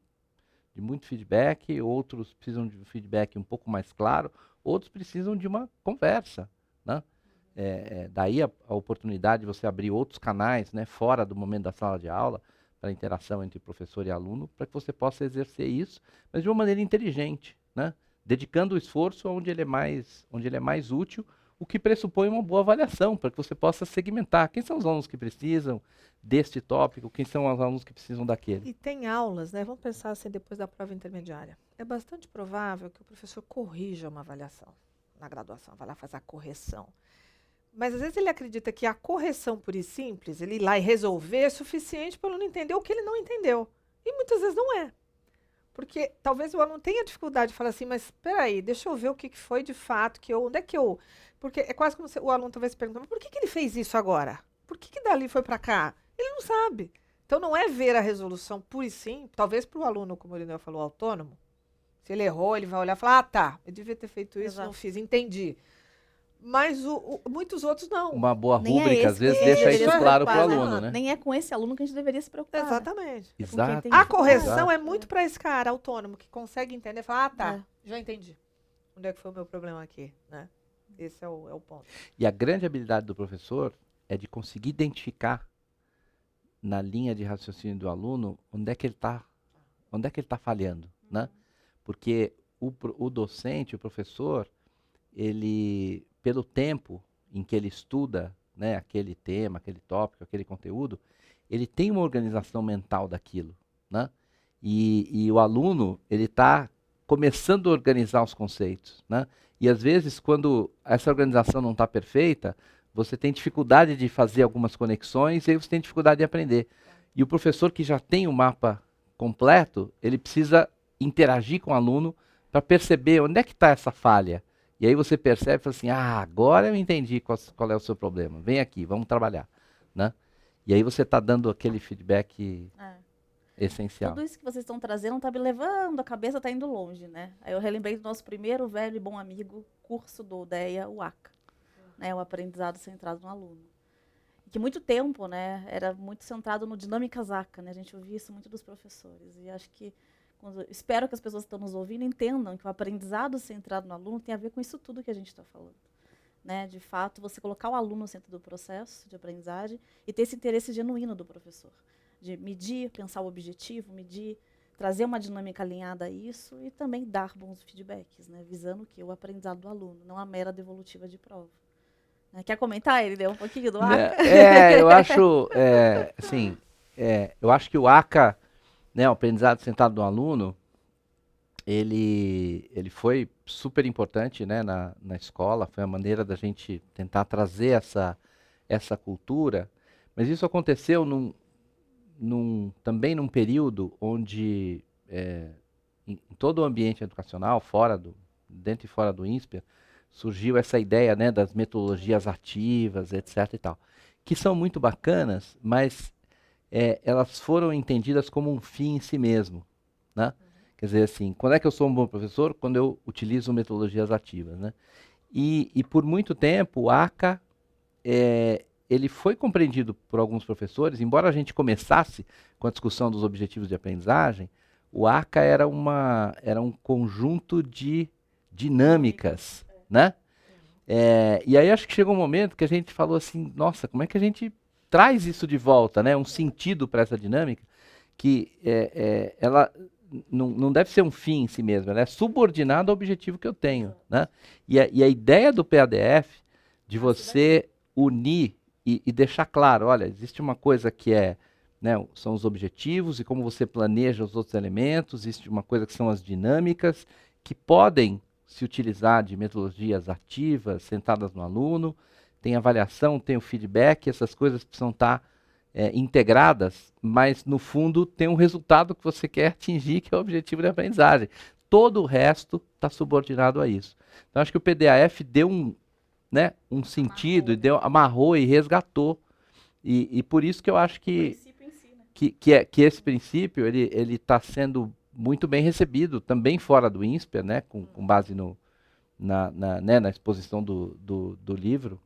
muito feedback, outros precisam de um feedback um pouco mais claro, outros precisam de uma conversa, né? Daí a oportunidade de você abrir outros canais, né, fora do momento da sala de aula, para a interação entre professor e aluno, para que você possa exercer isso, mas de uma maneira inteligente, né? Dedicando o esforço onde ele é mais útil, o que pressupõe uma boa avaliação, para que você possa segmentar quem são os alunos que precisam deste tópico, quem são os alunos que precisam daquele. E tem aulas, né? Vamos pensar assim, depois da prova intermediária. É bastante provável que o professor corrija uma avaliação na graduação, vai lá fazer a correção. Mas às vezes ele acredita que a correção pura e simples, ele ir lá e resolver, é suficiente para o aluno entender o que ele não entendeu. E muitas vezes não é. Porque talvez o aluno tenha dificuldade de falar assim, mas espera aí, deixa eu ver o que foi de fato, onde é que eu... Porque é quase como se o aluno talvez pergunte, mas por que ele fez isso agora? Por que dali foi para cá? Ele não sabe. Então não é ver a resolução pura e simples, talvez para o aluno, como o Irineu falou, autônomo, se ele errou, ele vai olhar e falar, ah, tá, eu devia ter feito isso, não fiz, entendi. Mas muitos outros não. Uma boa Nem é rúbrica, esse às vezes, que deixa deveria isso se claro para o preocupar, aluno, né? Nem é com esse aluno que a gente deveria se preocupar. Exatamente. Né? Exato. Tem A dificuldade. correção é muito para esse cara autônomo, que consegue entender, falar, ah, tá, já entendi. Onde é que foi o meu problema aqui, né? Esse é o ponto. E a grande habilidade do professor é de conseguir identificar na linha de raciocínio do aluno onde é que ele está falhando, né? Porque o docente, o professor, ele, pelo tempo em que ele estuda, né, aquele tema, aquele tópico, aquele conteúdo, ele tem uma organização mental daquilo, né? E o aluno, ele está começando a organizar os conceitos, né? E às vezes, quando essa organização não está perfeita, você tem dificuldade de fazer algumas conexões e aí você tem dificuldade de aprender. E o professor que já tem o mapa completo, ele precisa interagir com o aluno para perceber onde é que está essa falha. E aí você percebe e fala assim, ah, agora eu entendi qual é o seu problema. Vem aqui, vamos trabalhar, né? E aí você está dando aquele feedback essencial. Tudo isso que vocês estão trazendo está me levando, a cabeça está indo longe, né? Aí eu relembrei do nosso primeiro velho e bom amigo, curso do UDEA, o ACA, né? O aprendizado centrado no aluno. Que muito tempo, né, era muito centrado no dinâmicas ACA, né? A gente ouvia isso muito dos professores. E acho que espero que as pessoas que estão nos ouvindo entendam que o aprendizado centrado no aluno tem a ver com isso tudo que a gente está falando. Né? De fato, você colocar o aluno no centro do processo de aprendizagem e ter esse interesse genuíno do professor. De medir, pensar o objetivo, medir, trazer uma dinâmica alinhada a isso e também dar bons feedbacks, né? Visando o aprendizado do aluno, não a mera devolutiva de prova. Né? Quer comentar, ele deu um pouquinho do ACA? Eu acho, assim, eu acho que o ACA, né, o aprendizado centrado no aluno, ele foi super importante, né, na escola, foi a maneira da gente tentar trazer essa cultura, mas isso aconteceu também num período onde, em todo o ambiente educacional, dentro e fora do INSPER, surgiu essa ideia, né, das metodologias ativas, etc. e tal, que são muito bacanas, mas elas foram entendidas como um fim em si mesmo, né? Quer dizer, assim, quando é que eu sou um bom professor? Quando eu utilizo metodologias ativas, né? E por muito tempo, o ACA, ele foi compreendido por alguns professores, embora a gente começasse com a discussão dos objetivos de aprendizagem, o ACA era um conjunto de dinâmicas né? E aí acho que chegou um momento que a gente falou assim, nossa, como é que a gente traz isso de volta, né? Um sentido para essa dinâmica que ela não deve ser um fim em si mesma, ela é subordinada ao objetivo que eu tenho, né? E a ideia do PADF de você unir e deixar claro, olha, existe uma coisa que né, são os objetivos e como você planeja os outros elementos, existe uma coisa que são as dinâmicas que podem se utilizar de metodologias ativas, sentadas no aluno, tem avaliação, tem o feedback, essas coisas precisam estar integradas, mas no fundo tem um resultado que você quer atingir, que é o objetivo de aprendizagem. Todo o resto está subordinado a isso. Então acho que o PDAF deu um sentido, amarrou e resgatou. E por isso que eu acho que esse princípio ele está sendo muito bem recebido também fora do INSPER, né, com base na exposição do livro.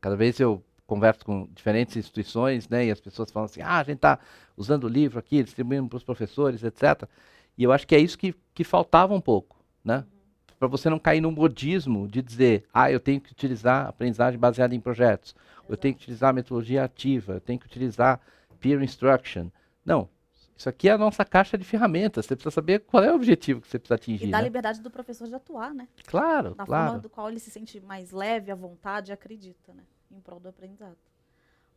Cada vez eu converso com diferentes instituições, né, e as pessoas falam assim, a gente está usando o livro aqui, distribuindo para os professores, etc. E eu acho que é isso que faltava um pouco, né? Para você não cair no modismo de dizer, eu tenho que utilizar aprendizagem baseada em projetos, eu tenho que utilizar metodologia ativa, eu tenho que utilizar peer instruction. Não, isso aqui é a nossa caixa de ferramentas, você precisa saber qual é o objetivo que você precisa atingir. E dá né? liberdade do professor de atuar, né? Claro, Na claro. forma do qual ele se sente mais leve, à vontade e acredita, né? Em prol do aprendizado.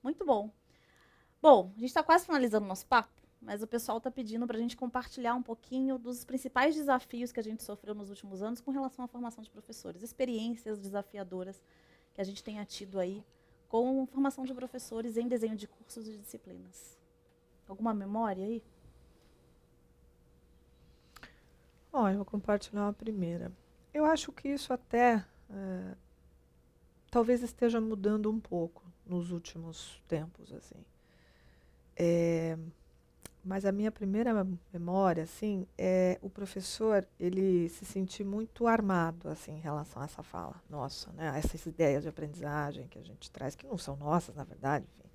Muito bom. Bom, a gente está quase finalizando o nosso papo, mas o pessoal está pedindo para a gente compartilhar um pouquinho dos principais desafios que a gente sofreu nos últimos anos com relação à formação de professores, experiências desafiadoras que a gente tenha tido aí com formação de professores em desenho de cursos e disciplinas. Alguma memória aí? Eu vou compartilhar uma primeira. Eu acho que isso até talvez esteja mudando um pouco nos últimos tempos, assim. Mas a minha primeira memória, assim, é o professor, ele se sentir muito armado, assim, em relação a essa fala nossa, né? Essas ideias de aprendizagem que a gente traz, que não são nossas, na verdade, enfim,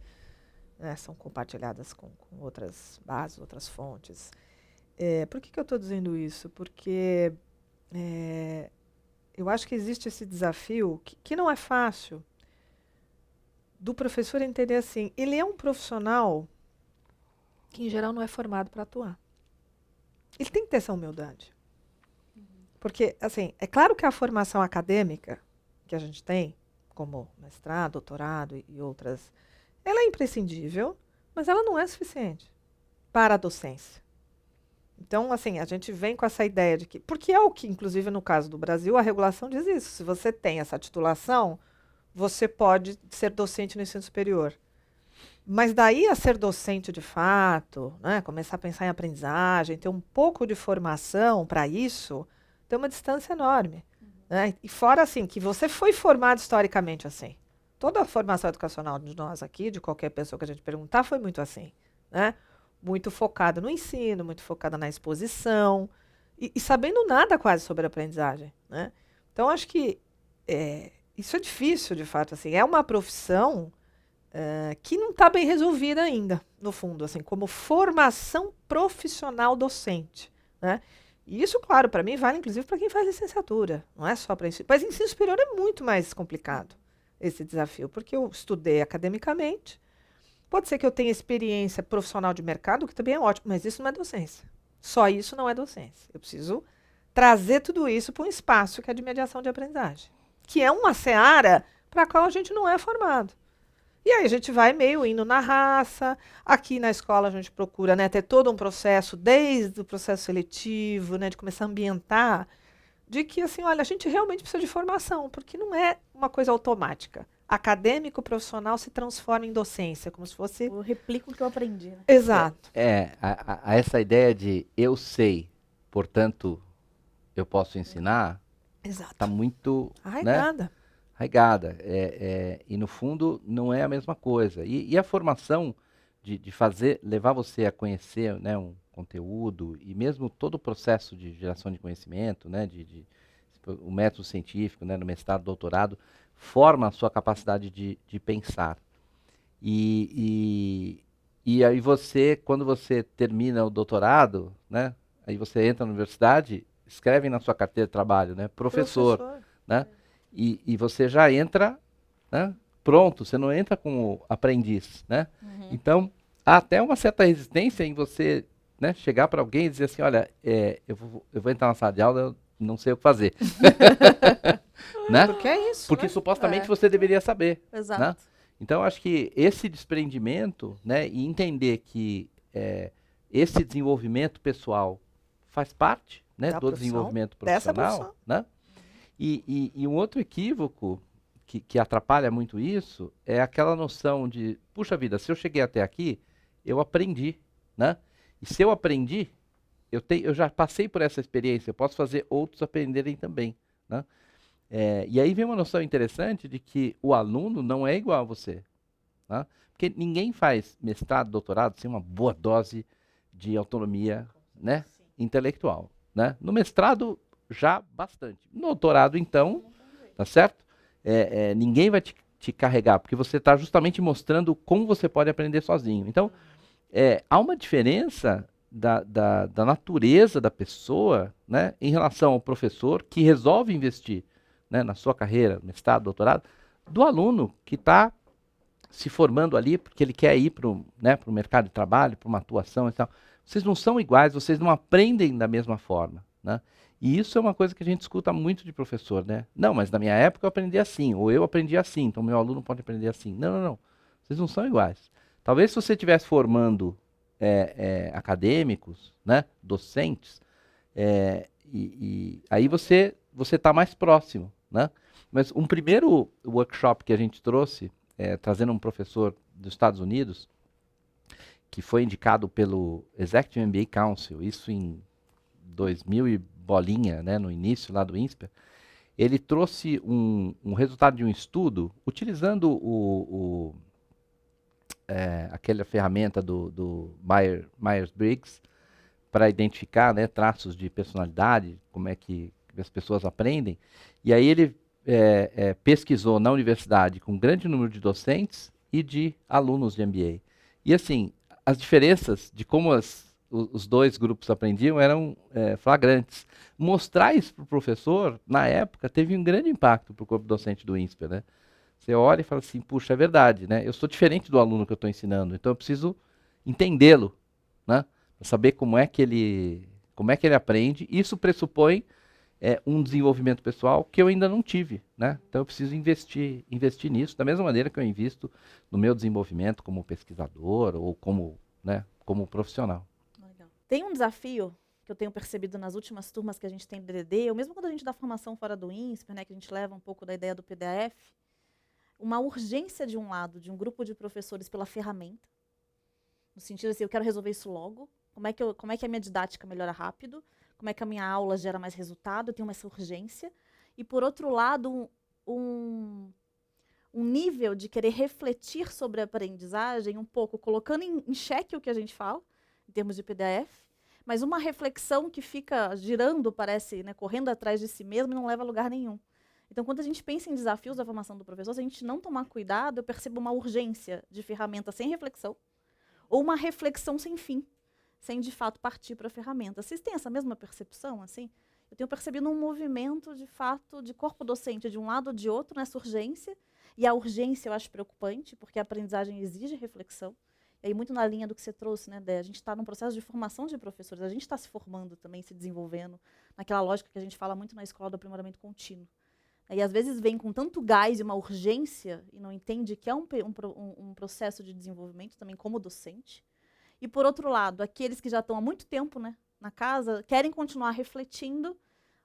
né? São compartilhadas com outras bases, outras fontes. Por que eu estou dizendo isso? Porque eu acho que existe esse desafio, que não é fácil, do professor entender assim, ele é um profissional que em geral não é formado para atuar. Ele tem que ter essa humildade. Porque, assim, é claro que a formação acadêmica que a gente tem, como mestrado, doutorado e outras, ela é imprescindível, mas ela não é suficiente para a docência. Então, assim, a gente vem com essa ideia de que... Porque é o que, inclusive, no caso do Brasil, a regulação diz isso. Se você tem essa titulação, você pode ser docente no ensino superior. Mas daí a ser docente de fato, né, começar a pensar em aprendizagem, ter um pouco de formação para isso, tem uma distância enorme. Né? E fora assim, que você foi formado historicamente assim. Toda a formação educacional de nós aqui, de qualquer pessoa que a gente perguntar, foi muito assim. Né? Muito focada no ensino, muito focada na exposição, e sabendo nada quase sobre a aprendizagem. Né? Então, acho que isso é difícil, de fato. Assim, é uma profissão que não está bem resolvida ainda, no fundo, assim, como formação profissional docente. Né? E isso, claro, para mim vale inclusive para quem faz licenciatura, não é só para ensino. Mas ensino superior é muito mais complicado, esse desafio, porque eu estudei academicamente, pode ser que eu tenha experiência profissional de mercado, que também é ótimo, mas isso não é docência. Só isso não é docência. Eu preciso trazer tudo isso para um espaço que é de mediação de aprendizagem, que é uma seara para a qual a gente não é formado. E aí a gente vai meio indo na raça. Aqui na escola a gente procura, né, ter todo um processo, desde o processo seletivo, né, de começar a ambientar, de que assim, olha, a gente realmente precisa de formação, porque não é uma coisa automática. Acadêmico profissional se transforma em docência, como se fosse... Eu replico o que eu aprendi. Né? Exato. Essa ideia de eu sei, portanto, eu posso ensinar, está muito... Arraigada. Né? Arraigada. E no fundo não é a mesma coisa. E a formação de fazer, levar você a conhecer, né, um conteúdo e mesmo todo o processo de geração de conhecimento, né, o método científico, né, no mestrado, doutorado, forma a sua capacidade de pensar. E aí você, quando você termina o doutorado, né, aí você entra na universidade, escrevem na sua carteira de trabalho, né? Professor, né? E você já entra, né? Pronto, você não entra como aprendiz, né? Então, há até uma certa resistência em você, né, chegar para alguém e dizer assim, olha, eu vou entrar na sala de aula, eu não sei o que fazer. Né? Porque é isso, Porque né? supostamente você deveria saber. Exato. Né? Então, acho que esse desprendimento, né, e entender que esse desenvolvimento pessoal faz parte, né, Da do profissão, desenvolvimento dessa profissional, profissão. né? E um outro equívoco que atrapalha muito isso é aquela noção de, puxa vida, se eu cheguei até aqui, eu aprendi, né? E se eu aprendi, eu já passei por essa experiência, eu posso fazer outros aprenderem também, né? E aí vem uma noção interessante de que o aluno não é igual a você, né? Porque ninguém faz mestrado, doutorado sem uma boa dose de autonomia, né, intelectual, né? No mestrado, já bastante. No doutorado, então, tá certo? Ninguém vai te carregar, porque você está justamente mostrando como você pode aprender sozinho. Então, há uma diferença da natureza da pessoa, né, em relação ao professor que resolve investir, né, na sua carreira, mestrado, doutorado, do aluno que está se formando ali porque ele quer ir para o, né, pro mercado de trabalho, para uma atuação e tal. Vocês não são iguais, vocês não aprendem da mesma forma, né? E isso é uma coisa que a gente escuta muito de professor, né? Não, mas na minha época eu aprendi assim, ou eu aprendi assim, então meu aluno pode aprender assim. Não, não, não. Vocês não são iguais. Talvez se você estivesse formando acadêmicos, né, docentes, e aí você está mais próximo, né? Mas um primeiro workshop que a gente trouxe, trazendo um professor dos Estados Unidos, que foi indicado pelo Executive MBA Council, isso em 2000 e bolinha, né, no início lá do INSPER, ele trouxe um resultado de um estudo utilizando aquela ferramenta do Myers-Briggs para identificar, né, traços de personalidade, como é que as pessoas aprendem. E aí ele pesquisou na universidade com um grande número de docentes e de alunos de MBA. E assim, as diferenças de como os dois grupos aprendiam eram flagrantes. Mostrar isso para o professor, na época, teve um grande impacto para o corpo docente do INSPER, né? Você olha e fala assim, puxa, é verdade, né? Eu sou diferente do aluno que eu estou ensinando, então eu preciso entendê-lo, né? Para saber como é que ele aprende. Isso pressupõe um desenvolvimento pessoal que eu ainda não tive, né? Então eu preciso investir nisso, da mesma maneira que eu invisto no meu desenvolvimento como pesquisador ou como, né, como profissional. Legal. Tem um desafio que eu tenho percebido nas últimas turmas que a gente tem de DDD, ou mesmo quando a gente dá formação fora do INSPER, né, que a gente leva um pouco da ideia do PDF, uma urgência de um lado, de um grupo de professores pela ferramenta, no sentido assim, eu quero resolver isso logo, como é que a minha didática melhora rápido, como é que a minha aula gera mais resultado, eu tenho essa urgência, e por outro lado, um nível de querer refletir sobre a aprendizagem, um pouco colocando em xeque o que a gente fala, em termos de PDF, mas uma reflexão que fica girando, parece, né, correndo atrás de si mesmo e não leva a lugar nenhum. Então, quando a gente pensa em desafios da formação do professor, se a gente não tomar cuidado, eu percebo uma urgência de ferramenta sem reflexão, ou uma reflexão sem fim, sem de fato partir para a ferramenta. Vocês têm essa mesma percepção, assim? Eu tenho percebido um movimento, de fato, de corpo docente de um lado ou de outro nessa urgência, e a urgência eu acho preocupante, porque a aprendizagem exige reflexão. E aí, muito na linha do que você trouxe, né, Dé? A gente está num processo de formação de professores, a gente está se formando também, se desenvolvendo, naquela lógica que a gente fala muito na escola do aprimoramento contínuo. E às vezes vem com tanto gás e uma urgência e não entende que é um processo de desenvolvimento também como docente. E, por outro lado, aqueles que já estão há muito tempo, né, na casa, querem continuar refletindo,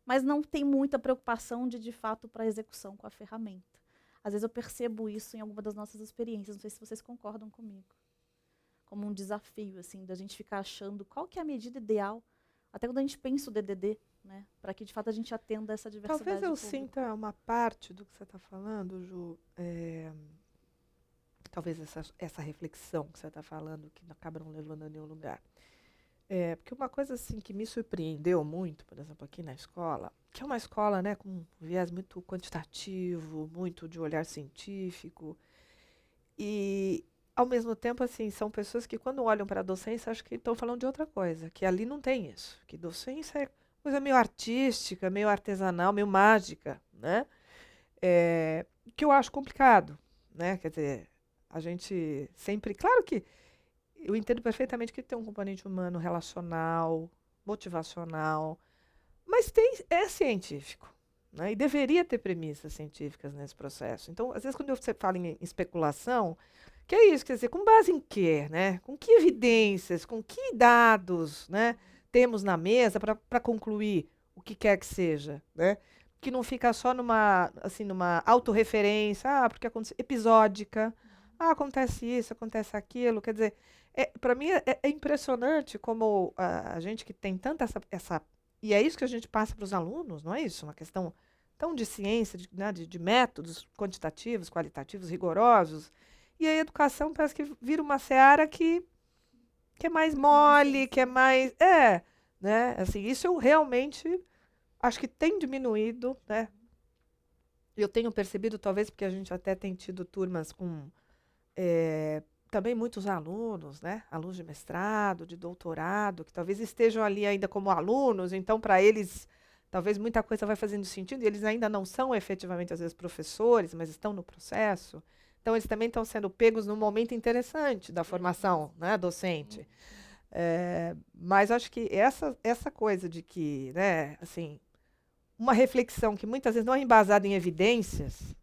mas não tem muita preocupação de fato, para a execução com a ferramenta. Às vezes eu percebo isso em alguma das nossas experiências, não sei se vocês concordam comigo. Como um desafio, assim, da gente ficar achando qual que é a medida ideal, até quando a gente pensa o DDD, né, para que, de fato, a gente atenda essa diversidade. Talvez eu sinta uma parte do que você está falando, Ju, talvez essa reflexão que você está falando, que acaba não levando a nenhum lugar. Porque uma coisa assim que me surpreendeu muito, por exemplo, aqui na escola, que é uma escola, né, com um viés muito quantitativo, muito de olhar científico, e, ao mesmo tempo, assim, são pessoas que, quando olham para a docência, acham que estão falando de outra coisa, que ali não tem isso, que docência é coisa meio artística, meio artesanal, meio mágica, né? Que eu acho complicado, né? Quer dizer, a gente sempre... Claro que eu entendo perfeitamente que tem um componente humano, relacional, motivacional, mas é científico, né? E deveria ter premissas científicas nesse processo. Então, às vezes, quando você fala em especulação, que é isso, quer dizer, com base em quê, né? Com que evidências, com que dados, né, temos na mesa para concluir o que quer que seja, né? Que não fica só numa autorreferência, porque acontece episódica, acontece isso, acontece aquilo, quer dizer, para mim é impressionante como a gente que tem tanta essa e é isso que a gente passa para os alunos, não é isso? Uma questão tão de ciência, né, de métodos quantitativos, qualitativos, rigorosos. E a educação parece que vira uma seara que é mais mole, que é mais. Né? Assim, isso eu realmente acho que tem diminuído, né? Eu tenho percebido, talvez porque a gente até tem tido turmas com também muitos alunos, né? Alunos de mestrado, de doutorado, que talvez estejam ali ainda como alunos, então para eles talvez muita coisa vai fazendo sentido, e eles ainda não são efetivamente, às vezes, professores, mas estão no processo. Então, eles também estão sendo pegos num momento interessante da formação, né, docente. Mas acho que essa coisa de que, né, assim, uma reflexão que muitas vezes não é embasada em evidências,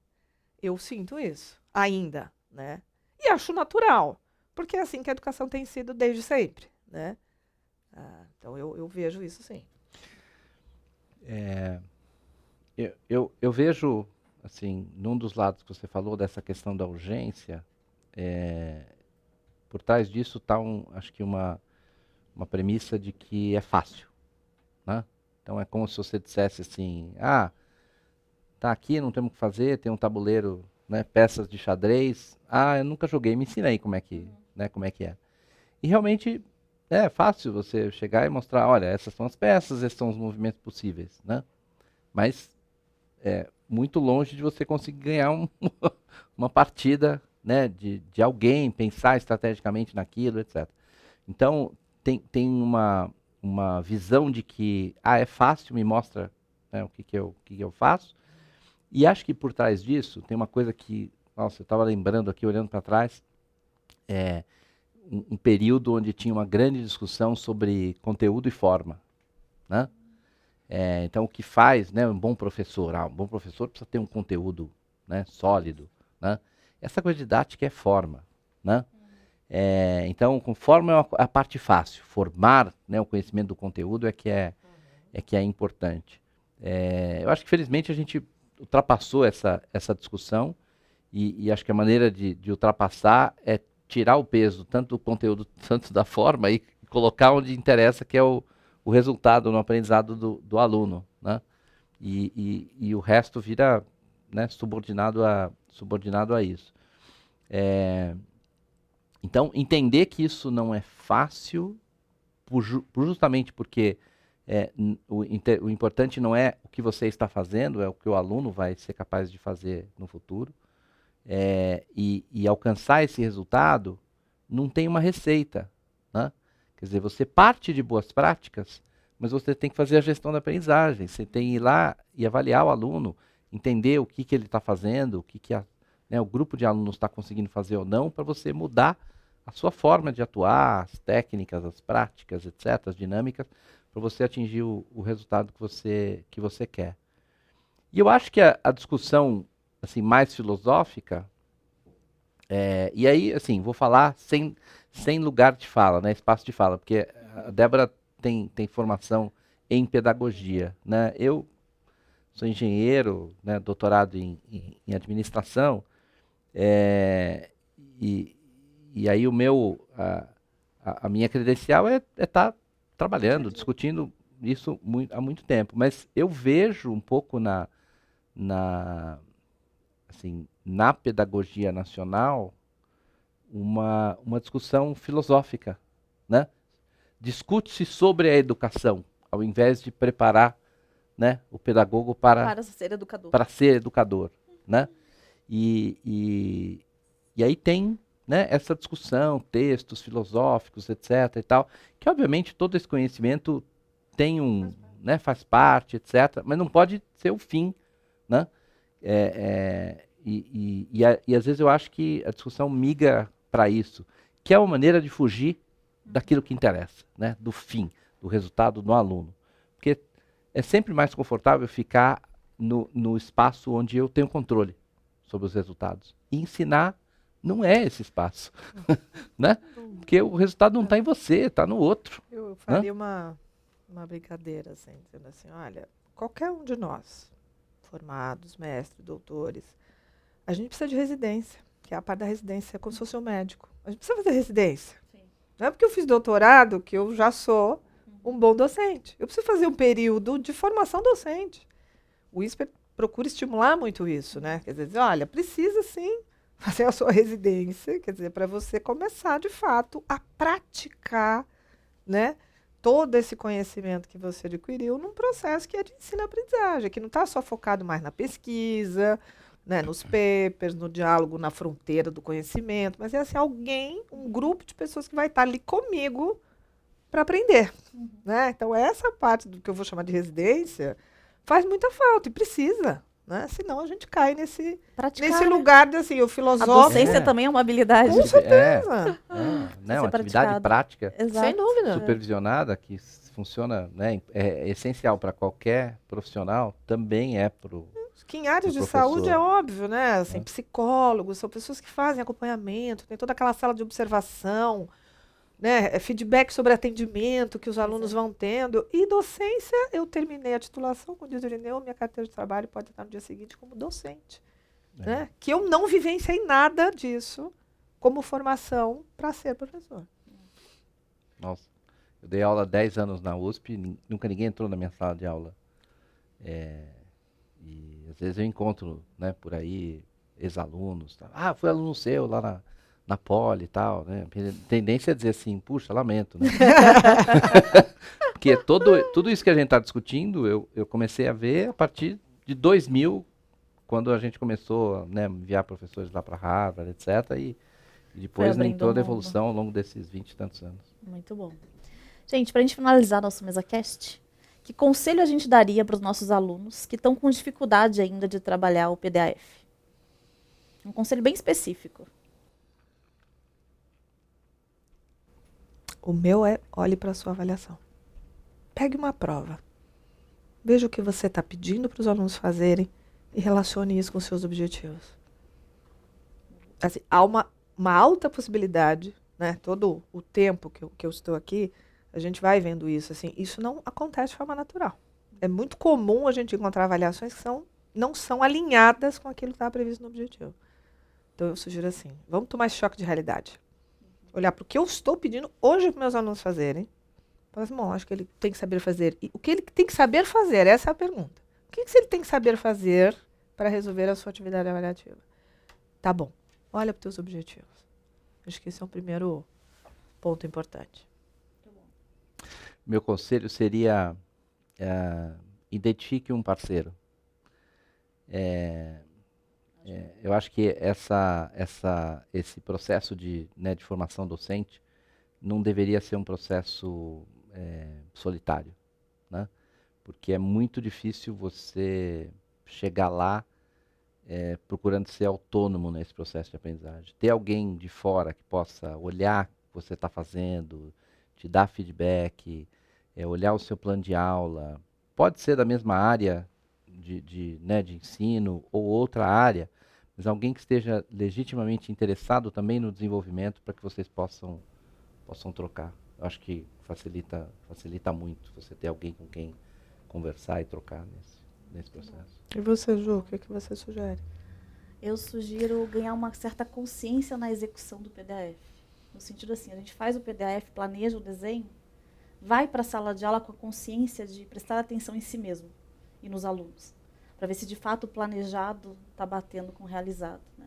eu sinto isso ainda, né? E acho natural, porque é assim que a educação tem sido desde sempre, né? Então eu vejo isso sim. Eu vejo, assim, num dos lados que você falou, dessa questão da urgência, por trás disso está, acho que uma premissa de que é fácil, né? Então é como se você dissesse assim, tá aqui, não temos o que fazer, tem um tabuleiro, né, peças de xadrez, eu nunca joguei, me ensina aí como é que é. E realmente é fácil você chegar e mostrar, olha, essas são as peças, esses são os movimentos possíveis, né? Mas muito longe de você conseguir ganhar uma partida, né, de alguém, pensar estrategicamente naquilo, etc. Então, tem uma visão de que, é fácil, me mostra, né, o que eu faço. E acho que por trás disso tem uma coisa que, nossa, eu estava lembrando aqui, olhando para trás, um período onde tinha uma grande discussão sobre conteúdo e forma, né? Então, o que faz, né, um bom professor? Um bom professor precisa ter um conteúdo, né, sólido, né? Essa coisa didática é forma, né? Então, com forma é a parte fácil. Formar, né, o conhecimento do conteúdo é que é importante. Eu acho que, felizmente, a gente ultrapassou essa discussão e acho que a maneira de ultrapassar é tirar o peso tanto do conteúdo, tanto da forma e colocar onde interessa, que é o resultado no aprendizado do aluno, né? E o resto vira, né, subordinado a isso. Então, entender que isso não é fácil, justamente porque o importante não é o que você está fazendo, é o que o aluno vai ser capaz de fazer no futuro. E alcançar esse resultado não tem uma receita, né? Quer dizer, você parte de boas práticas, mas você tem que fazer a gestão da aprendizagem. Você tem que ir lá e avaliar o aluno, entender o que ele está fazendo, o que o grupo de alunos está conseguindo fazer ou não, para você mudar a sua forma de atuar, as técnicas, as práticas, etc., as dinâmicas, para você atingir o resultado que você quer. E eu acho que a discussão assim, mais filosófica, e aí, assim, vou falar sem lugar de fala, né, espaço de fala, porque a Débora tem formação em pedagogia, né? Eu sou engenheiro, né, doutorado em administração, e aí a minha credencial é estar trabalhando, discutindo isso há muito tempo, mas eu vejo um pouco assim, na pedagogia nacional, uma discussão filosófica, né? Discute-se sobre a educação, ao invés de preparar, né, o pedagogo Para ser educador. Para ser educador, né? E aí tem, né, essa discussão, textos filosóficos, etc. e tal, que obviamente todo esse conhecimento tem né, faz parte, etc. Mas não pode ser o fim, né? E às vezes eu acho que a discussão migra para isso, que é uma maneira de fugir daquilo que interessa, né? Do fim, do resultado do aluno. Porque é sempre mais confortável ficar no espaço onde eu tenho controle sobre os resultados. E ensinar não é esse espaço, né? Porque o resultado não está em você, está no outro. Eu faria uma brincadeira, assim, dizendo assim, olha, qualquer um de nós, formados, mestres, doutores, a gente precisa de residência, que é a parte da residência, é como se fosse um médico. A gente precisa fazer residência. Sim. Não é porque eu fiz doutorado que eu já sou um bom docente. Eu preciso fazer um período de formação docente. O ISPER procura estimular muito isso, né? Quer dizer, olha, precisa sim fazer a sua residência, quer dizer, para você começar de fato a praticar, né, todo esse conhecimento que você adquiriu num processo que é de ensino-aprendizagem, que não está só focado mais na pesquisa, né, nos papers, no diálogo na fronteira do conhecimento, mas é assim, alguém, um grupo de pessoas que vai estar ali comigo para aprender, né? Então essa parte do que eu vou chamar de residência faz muita falta e precisa, né? Senão a gente cai nesse Praticar, né? lugar de assim, o A filosófico. docência também é uma habilidade. Com certeza. Né, uma atividade praticado. prática Exato. Sem dúvida. supervisionada que funciona, né, é essencial para qualquer profissional, também é para o Que em áreas de professor. saúde é óbvio, né? Assim, É. psicólogos, são pessoas que fazem acompanhamento, tem toda aquela sala de observação, né? Feedback sobre atendimento que os alunos vão tendo. E docência, eu terminei a titulação, como diz o Irineu, minha carteira de trabalho pode estar no dia seguinte como docente. Né? Que eu não vivenciei nada disso como formação para ser professor. Nossa, eu dei aula há 10 anos na USP, nunca ninguém entrou na minha sala de aula. E às vezes eu encontro, né, por aí, ex-alunos. Tá? Ah, fui aluno seu lá na Poli e tal. Né? A tendência é dizer assim, puxa, lamento. Né? Porque tudo isso que a gente está discutindo, eu comecei a ver a partir de 2000, quando a gente começou, né, a enviar professores lá para Harvard, etc. E depois em abrindo o toda a mundo. evolução ao longo desses 20 e tantos anos. Muito bom. Gente, para a gente finalizar nosso MesaCast, que conselho a gente daria para os nossos alunos que estão com dificuldade ainda de trabalhar o PDAF? Um conselho bem específico. O meu é olhe para a sua avaliação. Pegue uma prova. Veja o que você está pedindo para os alunos fazerem e relacione isso com seus objetivos. Assim, há uma alta possibilidade, né? Todo o tempo que eu estou aqui, a gente vai vendo isso. Assim, isso não acontece de forma natural. É muito comum a gente encontrar avaliações que não são alinhadas com aquilo que estava previsto no objetivo. Então, eu sugiro assim, vamos tomar esse choque de realidade. Olhar para o que eu estou pedindo hoje para meus alunos fazerem. Falar assim, bom, acho que ele tem que saber fazer. E o que ele tem que saber fazer? Essa é a pergunta. O que ele tem que saber fazer para resolver a sua atividade avaliativa? Tá bom. Olha para os teus objetivos. Acho que esse é o primeiro ponto importante. Meu conselho seria identifique um parceiro. Eu acho que esse processo de formação docente não deveria ser um processo solitário, né? Porque é muito difícil você chegar lá procurando ser autônomo nesse processo de aprendizagem. Ter alguém de fora que possa olhar o que você está fazendo, te dar feedback, olhar o seu plano de aula. Pode ser da mesma área de ensino ou outra área, mas alguém que esteja legitimamente interessado também no desenvolvimento para que vocês possam trocar. Eu acho que facilita muito você ter alguém com quem conversar e trocar nesse processo. E você, Ju, o que você sugere? Eu sugiro ganhar uma certa consciência na execução do PDAF. No sentido assim, a gente faz o PDAF, planeja o desenho, vai para a sala de aula com a consciência de prestar atenção em si mesmo e nos alunos, para ver se de fato o planejado está batendo com o realizado. Né?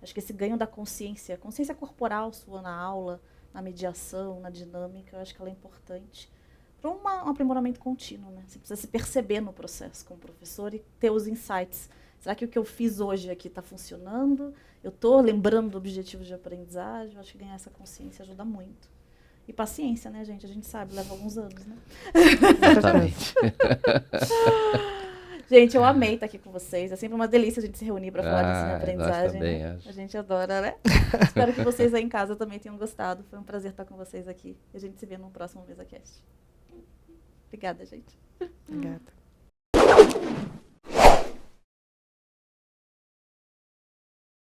Acho que esse ganho da consciência corporal sua na aula, na mediação, na dinâmica, eu acho que ela é importante para um aprimoramento contínuo. Né? Você precisa se perceber no processo como professor e ter os insights. Será que o que eu fiz hoje aqui está funcionando? Eu estou lembrando do objetivo de aprendizagem? Eu acho que ganhar essa consciência ajuda muito. E paciência, né, gente? A gente sabe, leva alguns anos, né? Exatamente. Gente, eu amei estar aqui com vocês. É sempre uma delícia a gente se reunir para falar de ensino e Nós aprendizagem. também, Né? acho. A gente adora, né? Espero que vocês aí em casa também tenham gostado. Foi um prazer estar com vocês aqui. E a gente se vê no próximo MesaCast. Obrigada, gente. Obrigada.